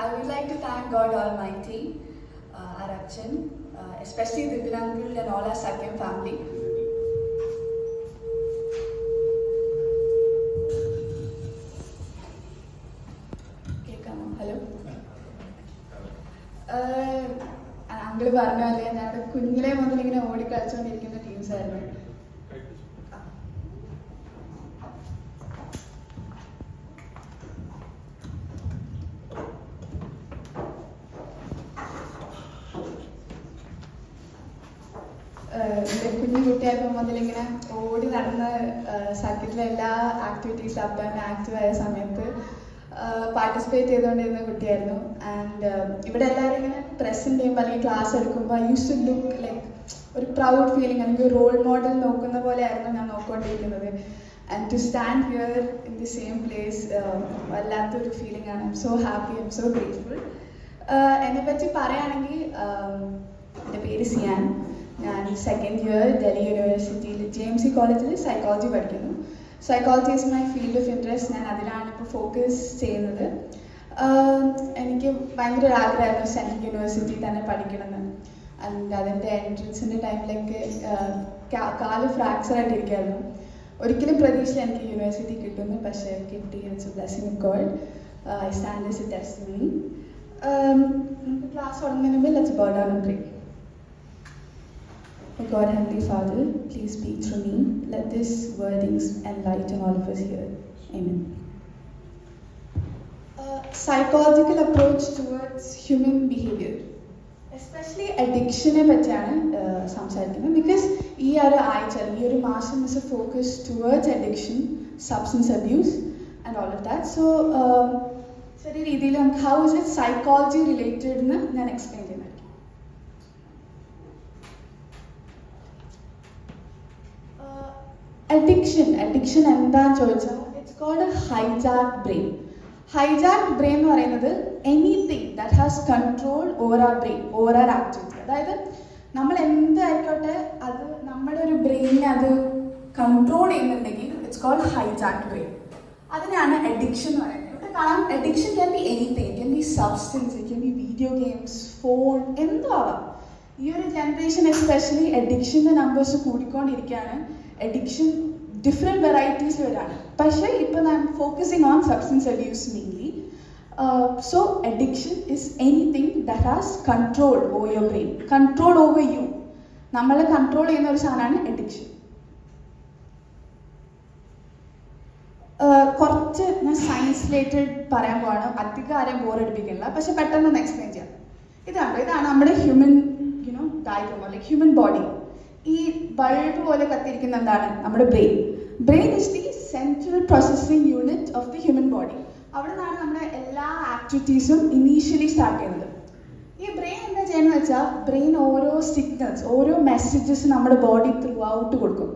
I would like to thank God Almighty, our Achan, especially the Uncle and all our Sakyam family. Okay, come on. Hello. Uncle പറഞ്ഞ പോലെ ഞങ്ങളുടെ കുഞ്ഞിലെ മുതൽ ഇങ്ങനെ ഓടിക്കളിച്ചുകൊണ്ടിരിക്കുന്ന teams ആയിരുന്നു. കുഞ്ഞു കുട്ടിയായപ്പോൾ മുതലിങ്ങനെ ഓടി നടന്ന് സർക്കിട്ടിലെ എല്ലാ ആക്ടിവിറ്റീസ് അപ്പാൻ ആക്റ്റീവായ സമയത്ത് പാർട്ടിസിപ്പേറ്റ് ചെയ്തുകൊണ്ടിരുന്ന കുട്ടിയായിരുന്നു. ആൻഡ് ഇവിടെ എല്ലാവരും ഇങ്ങനെ പ്രസൻറ്റ് ചെയ്യുമ്പോൾ അല്ലെങ്കിൽ ക്ലാസ് എടുക്കുമ്പോൾ I use to look like ഒരു പ്രൗഡ് ഫീലിംഗ്, അല്ലെങ്കിൽ റോൾ മോഡൽ നോക്കുന്ന പോലെയായിരുന്നു ഞാൻ നോക്കിക്കൊണ്ടിരിക്കുന്നത്. And to stand here in the same place വല്ലാത്തൊരു ഫീലിംഗ് ആണ്. I'm so happy, I'm so grateful. എന്നെപ്പറ്റി പറയുകയാണെങ്കിൽ എൻ്റെ പേര് സിയാൻ. ഞാൻ സെക്കൻഡ് ഇയർ ഡൽഹി യൂണിവേഴ്സിറ്റിയിൽ JMC കോളേജിൽ സൈക്കോളജി പഠിക്കുന്നു. Psychology is my field of interest. ഞാൻ അതിലാണ് ഇപ്പോൾ ഫോക്കസ് ചെയ്യുന്നത്. എനിക്ക് ഭയങ്കര ഒരു ആഗ്രഹമായിരുന്നു സെൻട്രൽ യൂണിവേഴ്സിറ്റി തന്നെ പഠിക്കണമെന്ന്. ആൻഡ് അതിൻ്റെ എൻട്രൻസിൻ്റെ ടൈമിലൊക്കെ കാല് ഫ്രാക്ചറായിട്ടിരിക്കുകയായിരുന്നു. ഒരിക്കലും പ്രതീക്ഷ എനിക്ക് യൂണിവേഴ്സിറ്റി കിട്ടുന്നു, പക്ഷേ കിട്ടി. It's A blessing of God. I stand as A testimony. നമുക്ക് ക്ലാസ് തുടങ്ങുന്നതിന് മുമ്പ് ലെറ്റ്സ് ബോ down and pray. Oh God, Heavenly Father, please speak through me. Let this wordings enlighten all of us here. Amen. Psychological approach towards human behavior, especially addiction പറ്റിയാണ് സംസാരിക്കുന്നത്. Because ഈ ഒരു ആഴ്ച ഈ ഒരു മാസം is a focus towards addiction, substance abuse and all of that. So ചെറിയ രീതിയിൽ നമുക്ക് how is it psychology related എന്ന് ഞാൻ എക്സ്പ്ലെയിൻ ചെയ്യുന്നത്. അഡിക്ഷൻ എന്താന്ന് ചോദിച്ചാൽ it's called a hijack brain. Hijack brain എന്ന് പറയുന്നത് anything that has control over our brain, over our activity. അതായത് നമ്മൾ എന്തായിക്കോട്ടെ അത് നമ്മുടെ ഒരു ബ്രെയിനിനെ അത് കൺട്രോൾ ചെയ്യുന്നുണ്ടെങ്കിൽ ഇറ്റ്സ് കോൾഡ് ഹൈജാക്ക് ബ്രെയിൻ. അതിനാണ് അഡിക്ഷൻ എന്ന് പറയുന്നത്. ഇവിടെ കാണാം, addiction can be anything. It can be substance, it can be video games, phone, എന്തോ ആവാം. ഈ ഒരു ജനറേഷൻ എസ്പെഷ്യലി അഡിക്ഷൻ്റെ നമ്പേഴ്സ് കൂടിക്കൊണ്ടിരിക്കുകയാണ്. അഡിക്ഷൻ ഡിഫറെൻറ്റ് വെറൈറ്റീസ് വരാണ്. പക്ഷേ ഇപ്പോൾ ഞാൻ focusing on substance abuse mainly. So addiction is anything that has control over your brain, control over you. നമ്മളെ കൺട്രോൾ ചെയ്യുന്ന ഒരു സാധനമാണ് അഡിക്ഷൻ. കുറച്ച് ഞാൻ സയൻസ് റിലേറ്റഡ് പറയാൻ പോവാണ്, അധികം ആരെയും ബോറടിപ്പിക്കില്ല, പക്ഷെ പെട്ടെന്ന് എക്സ്പ്ലെയിൻ ചെയ്യാം. ഇതാണ് നമ്മുടെ human diagram, like human body. ഈ ബൾബ് പോലെ കത്തിരിക്കുന്ന എന്താണ് നമ്മുടെ brain. Brain is the central processing unit of the human body. അവിടെ നിന്നാണ് നമ്മുടെ എല്ലാ ആക്ടിവിറ്റീസും ഇനീഷ്യലി സ്റ്റാർട്ട് ചെയ്യുന്നത്. ഈ ബ്രെയിൻ എന്താ ചെയ്യുന്നത് വെച്ചാൽ ബ്രെയിൻ ഓരോ സിഗ്നൽസ്, ഓരോ മെസ്സേജസ് നമ്മുടെ ബോഡി ത്രൂ ഔട്ട് കൊടുക്കും.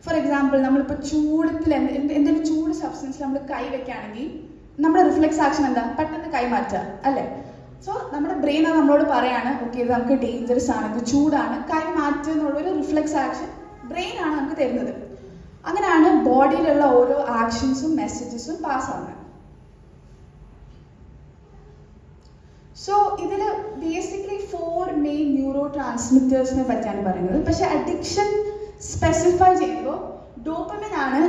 ഫോർ എക്സാമ്പിൾ, നമ്മളിപ്പോൾ ചൂടത്തിൽ എന്തെങ്കിലും ചൂട് സബ്സ്റ്റൻസ് നമ്മൾ കൈ വെക്കുകയാണെങ്കിൽ നമ്മുടെ റിഫ്ലെക്സ് ആക്ഷൻ എന്താ? പെട്ടെന്ന് കൈ മാറ്റുക, അല്ലേ? സോ നമ്മുടെ ബ്രെയിൻ അത് നമ്മളോട് പറയാണ്, ഓക്കെ ഇത് നമുക്ക് ഡേഞ്ചറസ് ആണ്, ഇത് ചൂടാണ്, കൈ മാറ്റുക എന്നുള്ളൊരു റിഫ്ലെക്സ് ആക്ഷൻ ബ്രെയിനാണ് നമുക്ക് തരുന്നത്. അങ്ങനെയാണ് ബോഡിയിലുള്ള ഓരോ ആക്ഷൻസും മെസ്സേജസും പാസ്സാവുന്നത്. സോ ഇതിൽ ബേസിക്കലി 4 മെയിൻ ന്യൂറോ ട്രാൻസ്മിറ്റേഴ്സിനെ പറ്റിയാണ് പറയുന്നത്. പക്ഷെ അഡിക്ഷൻ സ്പെസിഫൈ ചെയ്യുമ്പോൾ ഡോപ്പമിൻ ആണ്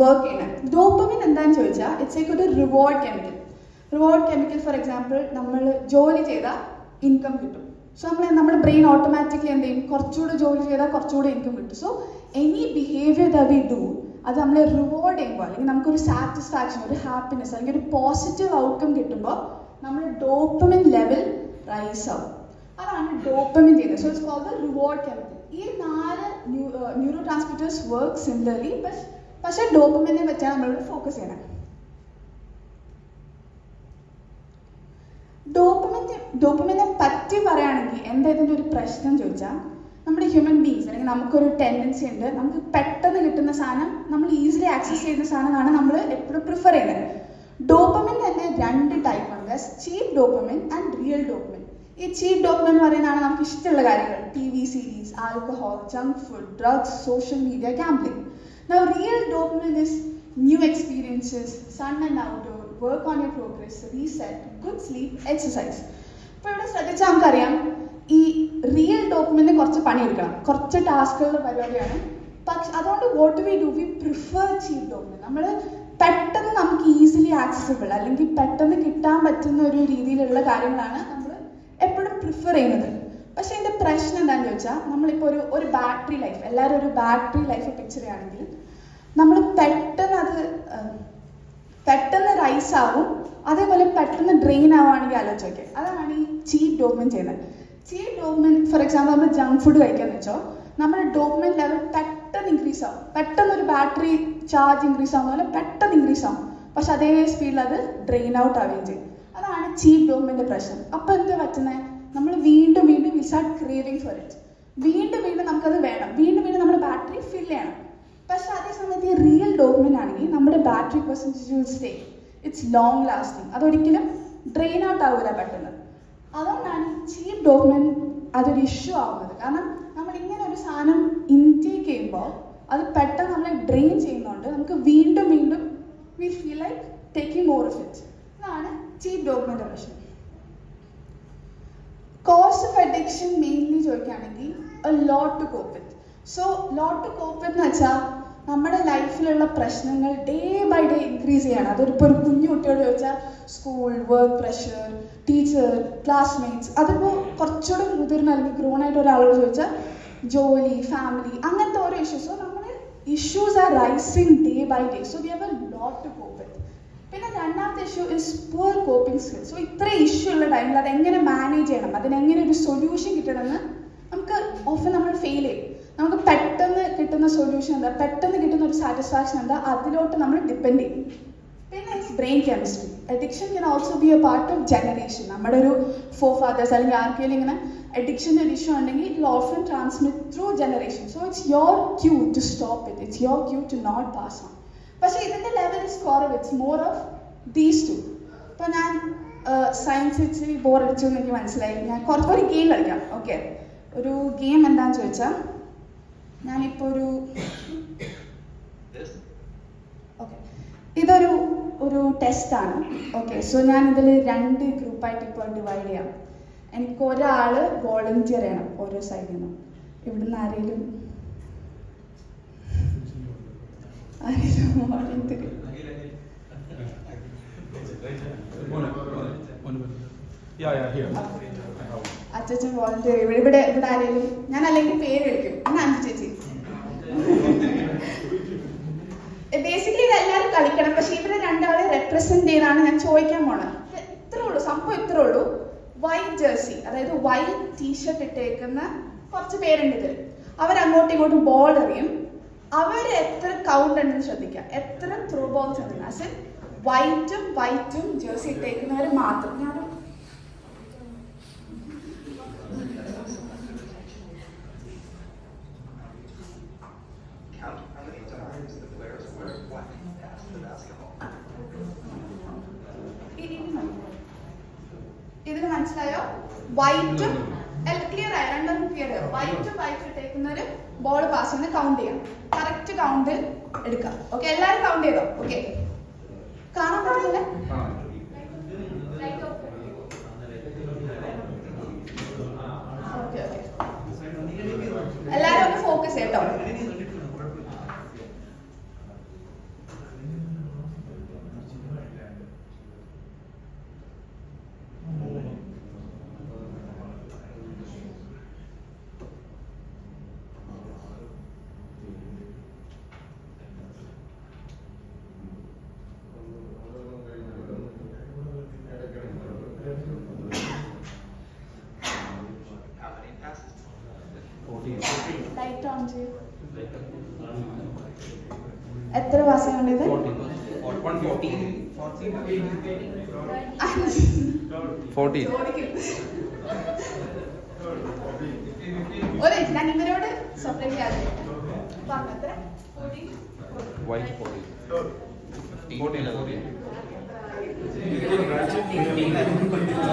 വർക്ക് ചെയ്യുന്നത്. ഡോപ്പമിൻ എന്താണെന്ന് ചോദിച്ചാൽ ഇറ്റ്സ് ലൈക്ക് ഒരു reward chemical. Reward chemical for example, നമ്മൾ ജോലി ചെയ്താൽ ഇൻകം കിട്ടും. സോ നമ്മുടെ ബ്രെയിൻ ഓട്ടോമാറ്റിക്കലി എന്ത് ചെയ്യും? കുറച്ചുകൂടെ ജോലി ചെയ്താൽ കുറച്ചുകൂടെ ഇൻകം കിട്ടും. So any behaviour that we do അത് നമ്മളെ റിവാർഡ് ചെയ്യുമ്പോൾ, അല്ലെങ്കിൽ നമുക്കൊരു സാറ്റിസ്ഫാക്ഷൻ, ഒരു ഹാപ്പിനെസ്, അല്ലെങ്കിൽ ഒരു പോസിറ്റീവ് ഔട്ട്കം കിട്ടുമ്പോൾ നമ്മുടെ ഡോപ്പമിൻ ലെവൽ റൈസ് ആവും. അതാണ് ഡോപ്പമിൻ ചെയ്യുന്നത്. So it's called the reward chemical. ഈ 4 ന്യൂറോ ട്രാൻസ്മിറ്റേഴ്സ് വർക്ക് സിമിലർലി, പക്ഷേ ഡോപ്പമിനെ പറ്റിയാണ് നമ്മളിവിടെ ഫോക്കസ് ചെയ്യണം. ഡോപ്പമിനെ പറ്റി പറയുകയാണെങ്കിൽ എന്താ ഇതിൻ്റെ ഒരു പ്രശ്നം ചോദിച്ചാൽ, നമ്മുടെ ഹ്യൂമൻ ബീങ്സ് അല്ലെങ്കിൽ നമുക്കൊരു ടെൻഡൻസി ഉണ്ട്, നമുക്ക് പെട്ടെന്ന് കിട്ടുന്ന സാധനം, നമ്മൾ ഈസിലി ആക്സസ് ചെയ്യുന്ന സാധനമാണ് നമ്മൾ എപ്പോഴും പ്രിഫർ ചെയ്യുന്നത്. ഡോപ്പമിൻ തന്നെ 2 ടൈപ്പ് ഉണ്ട്, ചീപ്പ് ഡോപ്പമിൻ ആൻഡ് റിയൽ ഡോപ്പമിൻ. ഈ ചീപ്പ് ഡോപ്പമിൻ എന്ന് പറയുന്നതാണ് നമുക്ക് ഇഷ്ടമുള്ള കാര്യങ്ങൾ, TV series, alcohol, junk food, drugs, social media, gambling. Now real dopamine is new experiences, sun and outdoor, work on your progress, reset, good sleep, exercise. ഇപ്പോൾ ഇവിടെ ശ്രദ്ധിച്ചാൽ നമുക്കറിയാം ഈ റിയൽ ഡോക്യുമെന്റിന് കുറച്ച് പണിയെടുക്കണം, കുറച്ച് ടാസ്കുകളുടെ പരിപാടിയാണ്. പക്ഷെ അതുകൊണ്ട് what we do, V prefer cheap document. നമ്മൾ പെട്ടെന്ന് നമുക്ക് ഈസിലി ആക്സസിബിൾ അല്ലെങ്കിൽ പെട്ടെന്ന് കിട്ടാൻ പറ്റുന്ന ഒരു രീതിയിലുള്ള കാര്യങ്ങളാണ് നമ്മൾ എപ്പോഴും പ്രിഫർ ചെയ്യുന്നത്. പക്ഷെ ഇതിൻ്റെ പ്രശ്നം എന്താണെന്ന് ചോദിച്ചാൽ, നമ്മളിപ്പോൾ ഒരു ബാറ്ററി ലൈഫ്, എല്ലാവരും ഒരു ബാറ്ററി ലൈഫ് പിക്ചർ ചെയ്യുകയാണെങ്കിൽ നമ്മൾ പെട്ടെന്ന് റൈസ് ആവും, അതേപോലെ പെട്ടെന്ന് ഡ്രെയിൻ ആവുകയാണെങ്കിൽ ആലോചിച്ച് നോക്കിയാൽ അതാണ് ഈ ചീപ്പ് ഡോക്യുമെന്റ് ചെയ്യുന്നത്. ചീപ്പ് ഡോക്യുമെന്റ് ഫോർ എക്സാമ്പിൾ നമ്മൾ ജങ്ക് ഫുഡ് കഴിക്കാന്ന് വെച്ചോ, നമ്മുടെ ഡോക്യുമെന്റ് ലെവൽ പെട്ടെന്ന് ഇൻക്രീസ് ആവും, പെട്ടെന്ന് ഒരു ബാറ്ററി ചാർജ് ഇൻക്രീസ് ആവുന്ന പോലെ പെട്ടെന്ന് ഇൻക്രീസ് ആവും, പക്ഷെ അതേ സ്പീഡിൽ അത് ഡ്രെയിൻ ഔട്ട് ആവുകയും ചെയ്യും. അതാണ് ചീപ്പ് ഡോക്യുമെന്റിന്റെ പ്രശ്നം. അപ്പോൾ എന്താ പറ്റുന്നത്, നമ്മൾ വീണ്ടും we start craving for it. വീണ്ടും നമുക്കത് വേണം, വീണ്ടും നമ്മുടെ ബാറ്ററി ഫിൽ ചെയ്യണം. പക്ഷെ അതേ സമയത്ത് ഈ റിയൽ ഡോക്യുമെന്റ് ആണെങ്കിൽ നമ്മുടെ battery percentage will stay, it's long lasting, അതൊരിക്കലും ഡ്രെയിൻ ഔട്ട് ആവില്ല പെട്ടെന്ന്. അതുകൊണ്ടാണ് ഈ ചീപ്പ് ഡോക്യുമെന്റ് അതൊരു ഇഷ്യൂ ആവുന്നത്. കാരണം നമ്മൾ ഇങ്ങനെ ഒരു സാധനം ഇൻടേക്ക് ചെയ്യുമ്പോൾ അത് പെട്ടെന്ന് നമ്മളെ ഡ്രെയിൻ ചെയ്യുന്നതുകൊണ്ട് നമുക്ക് വീണ്ടും we feel like taking more of it. അതാണ് ചീപ്പ് ഡോക്യുമെന്റ് പ്രശ്നം. കോസ് ഓഫ് അഡിക്ഷൻ മെയിൻലി ചോദിക്കുകയാണെങ്കിൽ lot to cope with. So lot to cope with എന്ന് വെച്ചാൽ നമ്മുടെ ലൈഫിലുള്ള പ്രശ്നങ്ങൾ ഡേ ബൈ ഡേ ഇൻക്രീസ് ചെയ്യാണ്. അതൊരിപ്പോൾ ഒരു കുഞ്ഞു കുട്ടിയോട് ചോദിച്ചാൽ school, work pressure, teacher, classmates, അതിപ്പോൾ കുറച്ചുകൂടെ മുതിർന്ന അല്ലെങ്കിൽ ഗ്രോൺ ആയിട്ട് ഒരാളോട് ചോദിച്ചാൽ ജോലി, ഫാമിലി, അങ്ങനത്തെ ഓരോ ഇഷ്യൂസ്. സോ നമ്മുടെ issues are rising day by day. So we have a lot to cope with. പിന്നെ രണ്ടാമത്തെ issue is poor coping skill. So ഇത്ര ഇഷ്യൂ ഉള്ള ടൈമിൽ അതെങ്ങനെ മാനേജ് ചെയ്യണം, അതിനെങ്ങനെ ഒരു സൊല്യൂഷൻ കിട്ടണമെന്ന് നമുക്ക് ഓഫൻ നമ്മൾ ഫെയിൽ ചെയ്യും. നമുക്ക് പെട്ടെന്ന് കിട്ടുന്ന സൊല്യൂഷൻ എന്താ, പെട്ടെന്ന് കിട്ടുന്ന ഒരു സാറ്റിസ്ഫാക്ഷൻ എന്താ, അതിലോട്ട് നമ്മൾ ഡിപ്പെൻഡ് ചെയ്യും. പിന്നെ it's brain chemistry. Addiction can also be A part of generation. നമ്മുടെ ഒരു ഫോർ ഫാദേഴ്സ് അല്ലെങ്കിൽ ആർക്കെങ്കിലും ഇങ്ങനെ അഡിക്ഷൻ്റെ ഒരു ഇഷ്യൂ ഉണ്ടെങ്കിൽ it will often transmit through generation. So it's your cue to stop it, it's your cue to not pass on. പക്ഷേ ഇതിൻ്റെ level is കുറവ്, it's more of these two. ഇപ്പോൾ ഞാൻ സയൻസ് ഇച്ചിരി ബോർ അടിച്ചു എന്ന് എനിക്ക് മനസ്സിലായി. ഞാൻ ഒരു ഗെയിം കളിക്കാം. ഓക്കെ, ഒരു ഗെയിം എന്താണെന്ന് ചോദിച്ചാൽ, ഞാനിപ്പോൾ ഇതൊരു ടെസ്റ്റാണ്. ഓക്കെ, സോ ഞാൻ ഇതിൽ 2 ഗ്രൂപ്പായിട്ട് ഇപ്പോൾ ഡിവൈഡ് ചെയ്യാം. എനിക്ക് ഒരാൾ വോളണ്ടിയർ ചെയ്യണം ഓരോ സൈഡിൽ നിന്നും. ഇവിടുന്ന് ആരെങ്കിലും വോളണ്ടിയർ, അച്ഛൻ വോളണ്ടിയർ ഇവിടെ ആരെങ്കിലും, ഞാൻ അല്ലെങ്കിൽ പേര് വിളിക്കും, ഞാൻ അഞ്ചു ചേച്ചി. ബേസിക്കലി ഇത് എല്ലാവരും കളിക്കണം, പക്ഷെ ഇവരെ രണ്ടാളെ റെപ്രസെന്റ് ചെയ്താണ് ഞാൻ ചോദിക്കാൻ പോണത്. ഇത്രേ ഉള്ളൂ സംഭവം, ഇത്രേ ഉള്ളൂ. വൈറ്റ് ജേഴ്സി, അതായത് വൈറ്റ് ടീഷർട്ട് ഇട്ടേക്കുന്ന കുറച്ച് പേരുണ്ട് ഇതിൽ. അവരങ്ങോട്ടും ഇങ്ങോട്ടും ബോൾ എറിയും. അവർ എത്ര കൗണ്ട് ഉണ്ടെന്ന് ശ്രദ്ധിക്കാം, എത്ര ത്രോ ബോൾസ് ഉണ്ടെന്ന്. അസ് വൈറ്റും ജേഴ്സി ഇട്ടേക്കുന്നവർ മാത്രം. ഞാൻ ഇതിന് മനസ്സിലായോ? വൈറ്റും ക്ലിയർ ആയോ? രണ്ടും ക്ലിയർ ആയോ? വൈറ്റും ഇട്ടേക്കുന്നവര് ബോൾ പാസ് ചെയ്യുന്ന കൗണ്ട് ചെയ്യാം, കറക്റ്റ് കൗണ്ടിൽ എടുക്കാം. ഓക്കെ, എല്ലാവരും കൗണ്ട് ചെയ്തോ? ഓക്കെ, കാണാൻ പറ്റില്ലേ? ഓക്കെ, എല്ലാവരും ഒന്ന് ഫോക്കസ് ചെയ്യട്ടോ. ലൈറ്റ് ഓൺ ചെയ്യൂ. എത്ര പാസ് കണ്ടത്? ഞാൻ ഇവരോട് സെപ്പറേറ്റ് ചെയ്യാതെ പറഞ്ഞത്ര.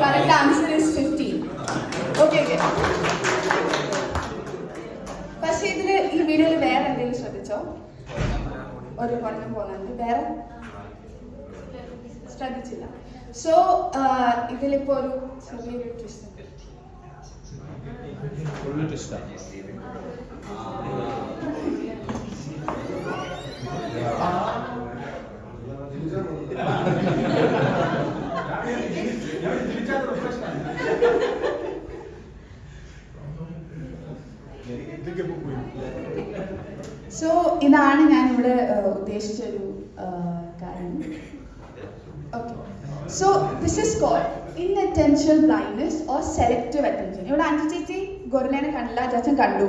Correct answer is 15. Okay. പക്ഷെ ഇതില് ഈ വീഡിയോയിൽ വേറെ എന്തെങ്കിലും ശ്രദ്ധിച്ചോ? ഒരു പഠനം പോകുന്നുണ്ട് വേറെ ശ്രദ്ധിച്ചില്ല. സോ ഇതിലിപ്പോ ഒരു ചെറിയൊരു ട്വിസ്റ്റ് ഉണ്ട്. സോ ഇതാണ് ഞാനിവിടെ ഉദ്ദേശിച്ചൊരു കാര്യം. Okay, so this is called inattentional blindness or selective attention. ഇവിടെ അഞ്ചു ചേച്ചി ഗൊറിലേനെ കണ്ടില്ല, ജാച്ചൻ കണ്ടു.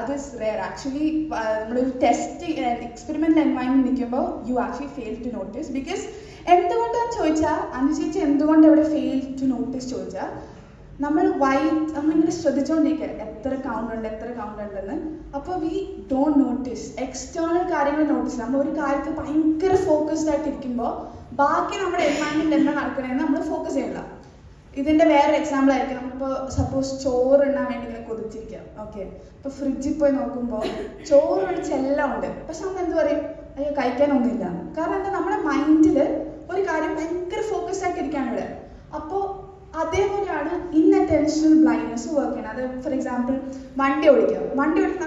അത് റെയർ. ആക്ച്വലി നമ്മളൊരു ടെസ്റ്റ് എക്സ്പെരിമെന്റൽ എൻവയൺമെന്റ് നിൽക്കുമ്പോൾ you actually fail to notice. Because എന്തുകൊണ്ടാന്ന് ചോദിച്ചാൽ, അഞ്ചു ചേച്ചി എന്തുകൊണ്ട് ഇവിടെ ഫെയിൽ ടു നോട്ടീസ് ചോദിച്ചാൽ, നമ്മളിങ്ങനെ ശ്രദ്ധിച്ചുകൊണ്ടിരിക്കുക എത്ര കൗണ്ട് ഉണ്ടെന്ന്. അപ്പോൾ വി ഡോണ്ട് നോട്ടീസ് എക്സ്റ്റേണൽ കാര്യങ്ങൾ നോട്ടീസ്. നമ്മൾ ഒരു കാര്യത്തിൽ ഭയങ്കര ഫോക്കസ്ഡ് ആയിട്ട് ഇരിക്കുമ്പോൾ ബാക്കി നമ്മുടെ എൻവയൺമെന്റ് എന്താ നടക്കണമെന്ന് നമ്മൾ ഫോക്കസ് ചെയ്യണ്ട. ഇതിന്റെ വേറെ എക്സാമ്പിൾ ആയിരിക്കും, നമ്മളിപ്പോൾ സപ്പോസ് ചോറ് ഇടാൻ വേണ്ടി ഇങ്ങനെ കൊതിച്ചിരിക്കാം. ഓക്കെ, ഇപ്പോൾ ഫ്രിഡ്ജിൽ പോയി നോക്കുമ്പോൾ ചോറ് ഒഴിച്ചെല്ലാം ഉണ്ട്, പക്ഷെ നമ്മൾ എന്ത് പറയും, അയ്യോ കഴിക്കാനൊന്നുമില്ല. കാരണം എന്താ, നമ്മുടെ മൈൻഡിൽ ഒരു കാര്യം ഭയങ്കര ഫോക്കസ്ഡ് ആയിട്ട് ഇരിക്കുകയാണ് ഇവിടെ. അപ്പോൾ അതേപോലെയാണ് ഇൻഅറ്റൻഷണൽ ബ്ലൈൻഡ്നെസ് വർക്ക് ചെയ്യുന്നത്. അത് ഫോർ എക്സാമ്പിൾ വണ്ടി ഓടിക്കാം.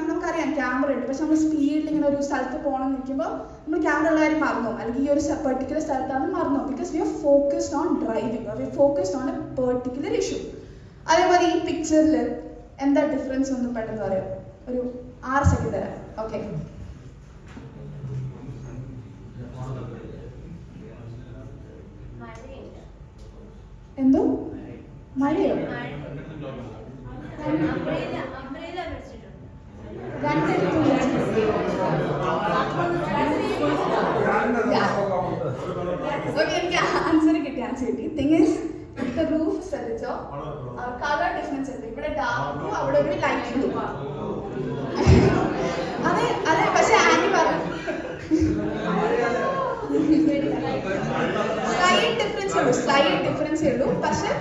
നമുക്കറിയാം ക്യാമറ ഉണ്ട്, പക്ഷെ നമ്മൾ സ്പീഡിൽ ഇങ്ങനെ ഒരു സ്ഥലത്ത് പോകണമെന്ന് നിൽക്കുമ്പോൾ നമ്മൾ ക്യാമറ ഉള്ള കാര്യം മറന്നോ, അല്ലെങ്കിൽ ഈ ഒരു പെർട്ടിക്കുലർ സ്ഥലത്താണ് മറന്നോ. Because we are focused on driving, we are focused on a particular issue. അതേപോലെ ഈ പിക്ചറിൽ എന്താ ഡിഫറൻസ് ഒന്നും പെട്ടെന്ന് പറയാം, ഒരു 6 സെക്കൻഡ് തരാം. ഓക്കെ, എന്തോ മഴയോ? എനിക്ക് ആൻസർ കിട്ടി. തിങ് ഈസ്, ഇവിടുത്തെ റൂഫ് ശ്രദ്ധിച്ചോ, കളർ ഡിഫറൻസ് ഉണ്ട്. ഇവിടെ ഡാർക്ക് ബ്ലൂ, അവിടെ ഒരു ലൈറ്റ് ബ്ലൂ. അതെ, പക്ഷെ ആന്റി പറഞ്ഞു സ്ലൈറ്റ് ഡിഫറൻസേ ഉള്ളൂ. പക്ഷെ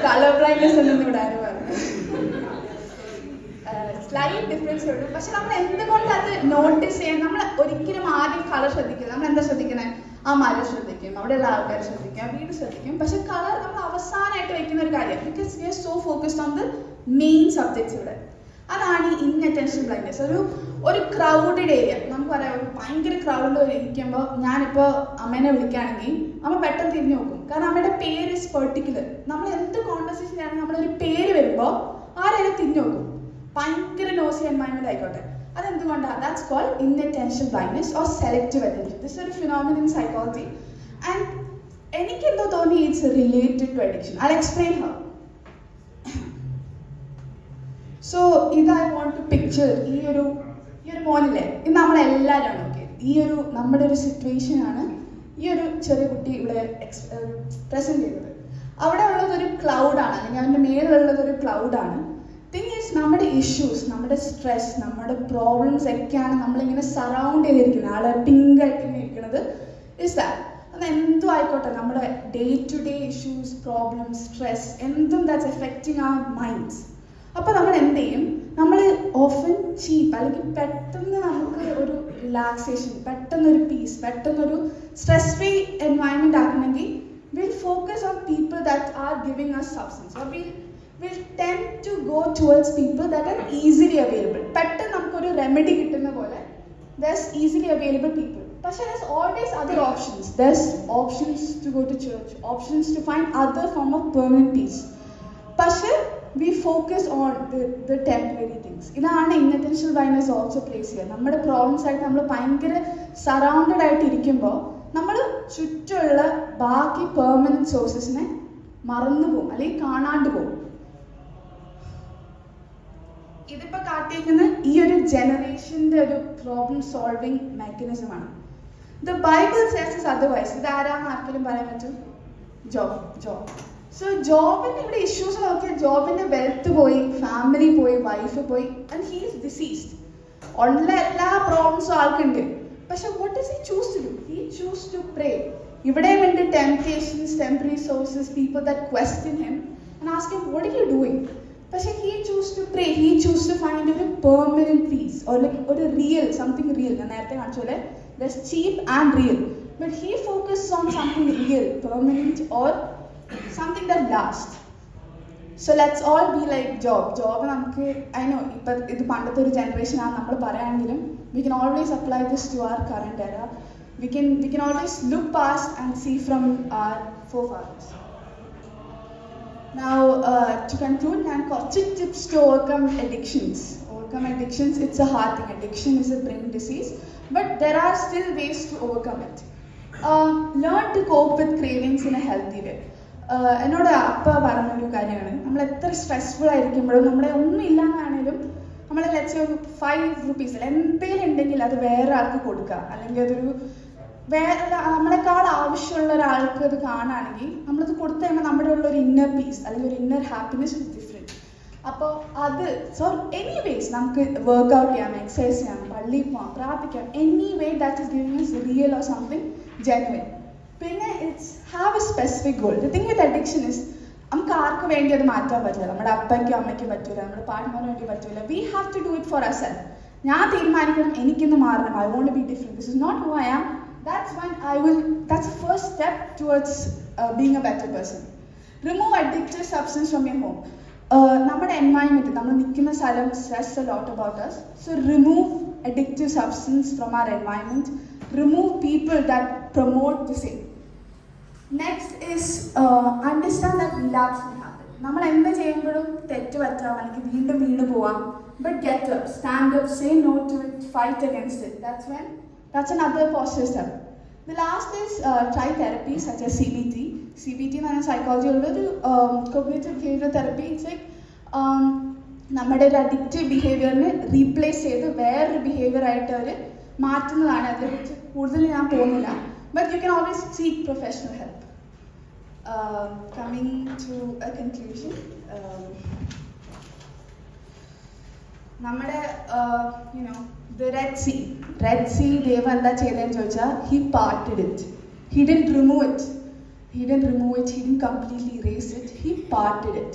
കളർ ബ്ലൈൻഡ്നെസ് ഒന്നും ഇവിടെ ആരും പറഞ്ഞു, സ്ലൈറ്റ് ഡിഫറൻസേ ഉള്ളൂ. പക്ഷെ നമ്മൾ എന്തുകൊണ്ട് അത് നോട്ടീസ് ചെയ്യാൻ, നമ്മൾ ഒരിക്കലും ആദ്യം കളർ ശ്രദ്ധിക്കുന്നത്, നമ്മൾ എന്താ ശ്രദ്ധിക്കുന്നത്, ആ മരം ശ്രദ്ധിക്കും, അവിടെയുള്ള ആൾക്കാർ ശ്രദ്ധിക്കും, വീട് ശ്രദ്ധിക്കും. പക്ഷെ കളർ നമ്മൾ അവസാനമായിട്ട് വെക്കുന്ന ഒരു കാര്യം. Because we are so focused on the main subjects ഇവിടെ. അതാണ് ഇൻഅറ്റൻഷണൽ ബ്ലൈൻഡ്നെസ്. ഒരു ക്രൗഡഡ് ഏരിയ, നമുക്ക് പറയാം, ഒരു ഭയങ്കര ക്രൗഡിൽ ഇരിക്കുമ്പോൾ ഞാനിപ്പോൾ അമ്മേനെ വിളിക്കുകയാണെങ്കിൽ അമ്മ പെട്ടെന്ന് തിരിഞ്ഞു നോക്കും. കാരണം അമ്മയുടെ പേര് ഇസ് പെർട്ടിക്കുലർ. നമ്മൾ എന്ത് കോൺവെർസേഷൻ ആണെങ്കിൽ നമ്മളൊരു പേര് വരുമ്പോൾ ആരെയും തിരിഞ്ഞു നോക്കും, ഭയങ്കര നോസി എൻവയൺമെന്റ് ആയിക്കോട്ടെ. അതെന്തുകൊണ്ടാണ്? That's called inattentional blindness or selective attention. This ഒരു ഫിനോമിനൻ ഇൻ സൈക്കോളജി. ആൻഡ് എനിക്കെന്തോ തോന്നി it's related to addiction. I explain how. So ഇത് ഐ വോണ്ട് ടു പിക്ചർ ഈ ഒരു മോനില്ലേ, ഇത് നമ്മളെല്ലാവരും ഓക്കെ, നമ്മുടെ ഒരു സിറ്റുവേഷൻ ആണ് ഈ ഒരു ചെറിയ കുട്ടി ഇവിടെ പ്രസന്റ് ചെയ്തത്. അവിടെ ഉള്ളത് ഒരു ക്ലൗഡാണ്, അല്ലെങ്കിൽ അവൻ്റെ മേലുള്ളത് ഒരു ക്ലൗഡാണ്. തിങ് ഈസ്, നമ്മുടെ ഇഷ്യൂസ്, നമ്മുടെ സ്ട്രെസ്, നമ്മുടെ പ്രോബ്ലംസ് ഒക്കെയാണ് നമ്മളിങ്ങനെ സറൗണ്ട് ചെയ്തിരിക്കുന്നത്. ആളെ പിങ്ക് ആയിട്ട് ഇങ്ങനെ ഇരിക്കുന്നത് ഇസ് ദാറ്റ്. അത് എന്തും ആയിക്കോട്ടെ, നമ്മുടെ day to day issues, problems, stress, എന്തും ദാറ്റ്സ് എഫക്റ്റിംഗ് അവർ മൈൻഡ്സ്. അപ്പോൾ നമ്മൾ എന്ത് ചെയ്യും, നമ്മൾ ഓഫൻ ചീപ്പ്, അല്ലെങ്കിൽ പെട്ടെന്ന് നമുക്ക് ഒരു റിലാക്സേഷൻ, പെട്ടെന്നൊരു പീസ്, പെട്ടെന്നൊരു സ്ട്രെസ് ഫ്രീ എൻവയൺമെൻറ്റ് ആക്കണമെങ്കിൽ will focus on people that are giving us substance, or will tend to go towards people that are easily available. പെട്ടെന്ന് നമുക്കൊരു റെമഡി കിട്ടുന്ന പോലെ ദർസ് ഈസിലി അവൈലബിൾ പീപ്പിൾ. പക്ഷേ there's always other options. There's options to go to church, options to find other form of permanent peace. പക്ഷേ we focus on the temporary things. ഇതാണ് ഇൻഅറ്റൻഷണൽ blindness also place ചെയ്യുക. നമ്മുടെ problems ആയിട്ട് നമ്മൾ ഭയങ്കര surrounded ആയിട്ട് ഇരിക്കുമ്പോൾ നമ്മൾ ചുറ്റുമുള്ള ബാക്കി പെർമനന്റ് സോഴ്സസിനെ മറന്നു പോകും, അല്ലെങ്കിൽ കാണാണ്ട് പോകും. ഇതിപ്പോൾ കാട്ടിയിരിക്കുന്ന ഈ ഒരു ജനറേഷൻ്റെ ഒരു പ്രോബ്ലം സോൾവിങ് മെക്കാനിസമാണ്. The Bible says otherwise. ഇത് ആരാന്ന് ആർക്കെങ്കിലും പറയാൻ പറ്റും? ജോബ്. സോ ജോബിന്റെ ഇവിടെ ഇഷ്യൂസ് നോക്കിയാൽ ജോബിന്റെ വെൽത്ത് പോയി, ഫാമിലി പോയി, വൈഫ് പോയി, ആൻഡ് ഹി ഈസ് ഡിസീസ്ഡ്. ഉള്ള എല്ലാ പ്രോബ്ലംസും ആൾക്കുണ്ട്. പക്ഷെ what does he choose to do? He choose to pray. ഇവിടെയും ഉണ്ട് temptations, temporary sources, people that question him and ask him what are you doing. പക്ഷേ he chose to pray, he chose to find a permanent peace or like a real, something real. ഞാൻ നേരത്തെ കാണിച്ച പോലെ there's cheap and real, but he focuses on something real, permanent or something that lasts. So let's all be like Job നമുക്ക് I know ഇപ്പം ഇത് പണ്ടത്തെ ഒരു generation ആണ് നമ്മൾ പറയുകയാണെങ്കിലും we can always apply this to our current era. We can always look past and see from our forefathers. Now, to conclude, I have tips to overcome addictions. It's a hard thing. Addiction is a brain disease, but there are still ways to overcome it. Learn to cope with cravings in a healthy way. എന്നോട് അപ്പ പറഞ്ഞൊരു കാര്യമാണ്, നമ്മൾ എത്ര stressful ആയിരിക്കുമ്പോഴും നമ്മളെ ഒന്നും ഇല്ലാന്നാണേലും നമ്മൾ let's ഒരു 5 rupees എന്തെങ്കിലും ഉണ്ടെങ്കിൽ അത് വേറെ ആൾക്ക് കൊടുക്കുക, അല്ലെങ്കിൽ അതൊരു വേറെ നമ്മളെക്കാൾ ആവശ്യമുള്ള ഒരാൾക്ക് അത് കാണുകയാണെങ്കിൽ നമ്മളത് കൊടുത്തു കഴിയുമ്പോൾ നമ്മുടെ ഉള്ള ഒരു ഇന്നർ പീസ് അല്ലെങ്കിൽ ഒരു ഇന്നർ ഹാപ്പിനെസ് ഇസ് ഡിഫറെൻറ്റ്. അപ്പോൾ അത് സോ എനി വേസ് നമുക്ക് വർക്ക്ഔട്ട് ചെയ്യാം, എക്സസൈസ് ചെയ്യാം, പള്ളിയിൽ പോകാം, പ്രാർത്ഥിക്കാം, any way that is giving is real or something genuine. പിന്നെ it's have a specific goal. The thing with addiction is നമുക്ക് ആർക്ക് വേണ്ടി അത് മാറ്റാൻ പറ്റില്ല. നമ്മുടെ അപ്പയ്ക്കും അമ്മയ്ക്കും പറ്റില്ല, നമ്മുടെ പാർട്ട്ണറിന് വേണ്ടി പറ്റില്ല. We have to do it for our self. ഞാൻ തീരുമാനിക്കണം എനിക്കിന്ന് മാറണം, I want be different, this is not who I am. That's the first step towards being a better person. Remove addictive substance from your home. നമ്മുടെ environment, നമ്മൾ നിൽക്കുന്ന സ്ഥലം says a lot about us. So remove addictive substance from our environment. Remove people that promote the same. Next is understand that relapse will happen. നമ്മൾ എന്ത് ചെയ്യുമ്പോഴും തെറ്റ് പറ്റാം, അല്ലെങ്കിൽ വീണ്ടും പോവാം. But get up, stand up, say no to it, fight against it. That's another positive step. The last is try therapy such as CBT. CBT എന്ന് പറഞ്ഞാൽ psychology ഉള്ളൊരു cognitive behaviour therapy. It's like നമ്മുടെ ഒരു addictive ബിഹേവിയറിനെ replace ചെയ്ത് വേറൊരു behaviour ആയിട്ട് അവർ മാറ്റുന്നതാണ്. അതിനെക്കുറിച്ച് കൂടുതൽ ഞാൻ പോകുന്നില്ല. But you can always seek professional help. Coming to a conclusion, നമ്മുടെ the Red Sea ദേവ എന്താ ചെയ്തതെന്ന് ചോദിച്ചാൽ he parted it. He didn't remove it, he didn't completely erase it, he parted it.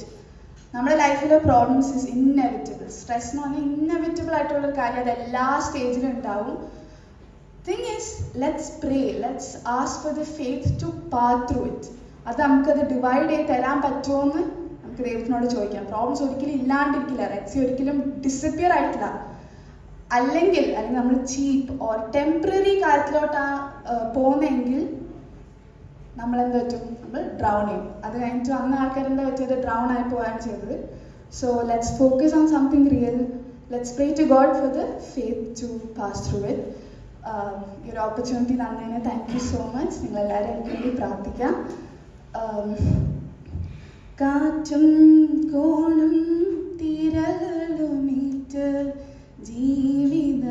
നമ്മുടെ ലൈഫിലെ പ്രോബ്ലംസ് ഇസ് ഇന്നെവിറ്റബിൾ. സ്ട്രെസ് എന്ന് പറഞ്ഞാൽ inevitable ആയിട്ടുള്ളൊരു കാര്യം, അത് എല്ലാ സ്റ്റേജിലും ഉണ്ടാവും. Thing is let's pray, let's ask for the faith to pass through it. അത് നമുക്കത് ഡിവൈഡ് ചെയ്ത് തരാൻ പറ്റുമോ എന്ന് നമുക്ക് ദൈവത്തിനോട് ചോദിക്കാം. പ്രോബ്ലംസ് ഒരിക്കലും ഇല്ലാണ്ടിരിക്കില്ല, റെഡ് സീ ഒരിക്കലും ഡിസപ്പിയർ ആയിട്ടില്ല. അല്ലെങ്കിൽ നമ്മൾ ചീപ്പ് ഓർ ടെമ്പററി കാര്യത്തിലോട്ടാണ് പോകുന്നതെങ്കിൽ നമ്മളെന്ത് പറ്റും, നമ്മൾ ഡ്രൗൺ ചെയ്യും. അത് കഴിഞ്ഞിട്ട് അന്ന് ആൾക്കാരെന്താ പറ്റിയത്, ഡ്രൗൺ ആയി പോവുകയാണ് ചെയ്തത്. So let's focus on something real. Let's pray to God for the faith to pass through it. ഈ ഒരു ഓപ്പർച്യൂണിറ്റി തന്നതിന് താങ്ക് യു സോ മച്ച്. നിങ്ങളെല്ലാവരും എനിക്ക് വേണ്ടി പ്രാർത്ഥിക്കാം. കാറ്റും കോണും തിരകളുമീറ്റ് ജീവിത